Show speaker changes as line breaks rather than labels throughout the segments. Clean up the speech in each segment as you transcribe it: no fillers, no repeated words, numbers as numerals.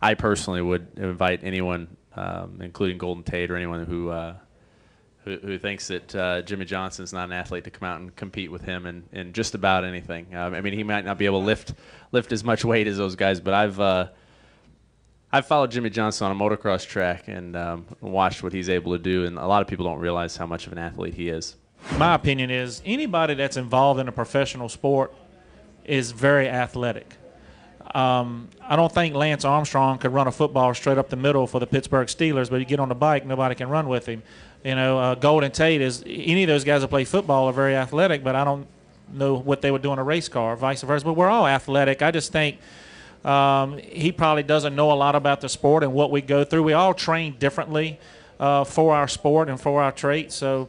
I personally would invite anyone, including Golden Tate or anyone who thinks that Jimmie Johnson is not an athlete, to come out and compete with him in just about anything. I mean, he might not be able to lift as much weight as those guys, but I've followed Jimmie Johnson on a motocross track and watched what he's able to do, and a lot of people don't realize how much of an athlete he is.
My opinion is anybody that's involved in a professional sport is very athletic. I don't think Lance Armstrong could run a football straight up the middle for the Pittsburgh Steelers, but you get on the bike, nobody can run with him. You know, Golden Tate is any of those guys that play football are very athletic, but I don't know what they would do in a race car, vice versa. But we're all athletic. I just think he probably doesn't know a lot about the sport and what we go through. We all train differently for our sport and for our traits, so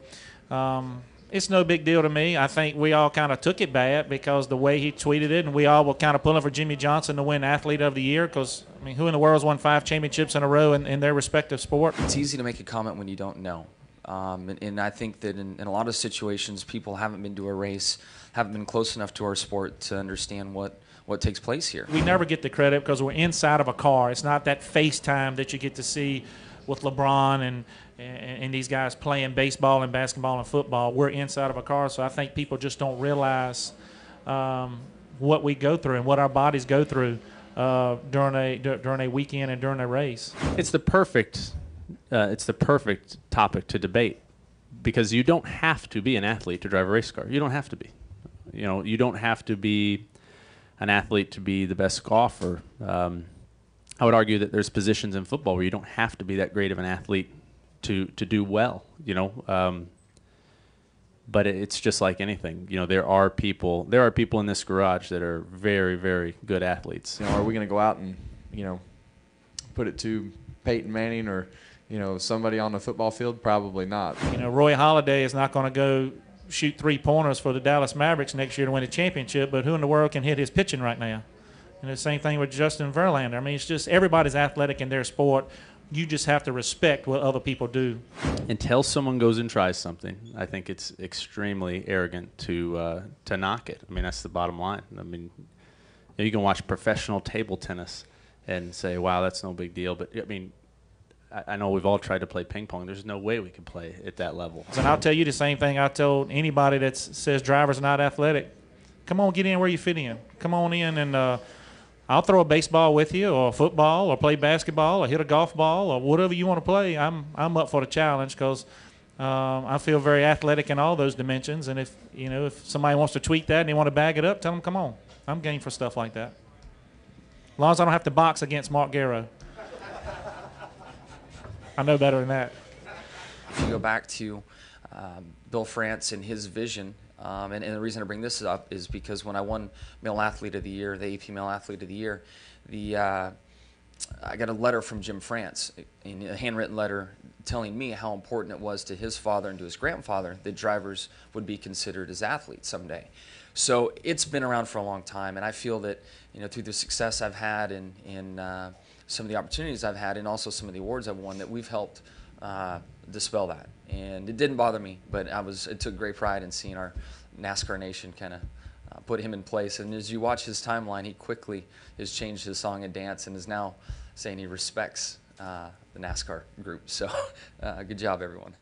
it's no big deal to me. I think we all kind of took it bad because the way he tweeted it, and we all were kind of pulling for Jimmie Johnson to win Athlete of the Year because, I mean, who in the world's won 5 championships in a row in their respective sport?
It's easy to make a comment when you don't know. And I think that in a lot of situations, people haven't been to a race, haven't been close enough to our sport to understand what takes place here.
We never get the credit because we're inside of a car. It's not that FaceTime that you get to see with LeBron and these guys playing baseball and basketball and football. We're inside of a car, so I think people just don't realize what we go through and what our bodies go through during a weekend and during a race.
It's the perfect topic to debate because you don't have to be an athlete to drive a race car. You don't have to be. You know, you don't have to be an athlete to be the best golfer. I would argue that there's positions in football where you don't have to be that great of an athlete to do well, you know. But it's just like anything. You know, there are people in this garage that are very, very good athletes.
You know, are we going to go out and, you know, put it to Peyton Manning or, you know, somebody on the football field? Probably not.
You know, Roy Halladay is not going to go shoot 3-pointers for the Dallas Mavericks next year to win a championship, but who in the world can hit his pitching right now? And the same thing with Justin Verlander. I mean, it's just everybody's athletic in their sport. You just have to respect what other people do.
Until someone goes and tries something, I think it's extremely arrogant to knock it. I mean, that's the bottom line. I mean, you can watch professional table tennis and say, wow, that's no big deal. But, I mean, I know we've all tried to play ping pong. There's no way we can play at that level.
And I'll tell you the same thing I told anybody that says drivers are not athletic. Come on, get in where you fit in. Come on in and I'll throw a baseball with you or a football or play basketball or hit a golf ball or whatever you want to play. I'm up for the challenge because I feel very athletic in all those dimensions. And if somebody wants to tweak that and they want to bag it up, tell them, come on. I'm game for stuff like that. As long as I don't have to box against Mark Garrow. I know better than that.
If you go back to Bill France and his vision, and the reason I bring this up is because when I won Male Athlete of the Year, the AP Male Athlete of the Year, I got a letter from Jim France, a handwritten letter telling me how important it was to his father and to his grandfather that drivers would be considered as athletes someday. So it's been around for a long time, and I feel that through the success I've had and some of the opportunities I've had and also some of the awards I've won that we've helped dispel that. And it didn't bother me, but it took great pride in seeing our NASCAR nation kind of put him in place. And as you watch his timeline, he quickly has changed his song and dance and is now saying he respects the NASCAR group. So good job, everyone.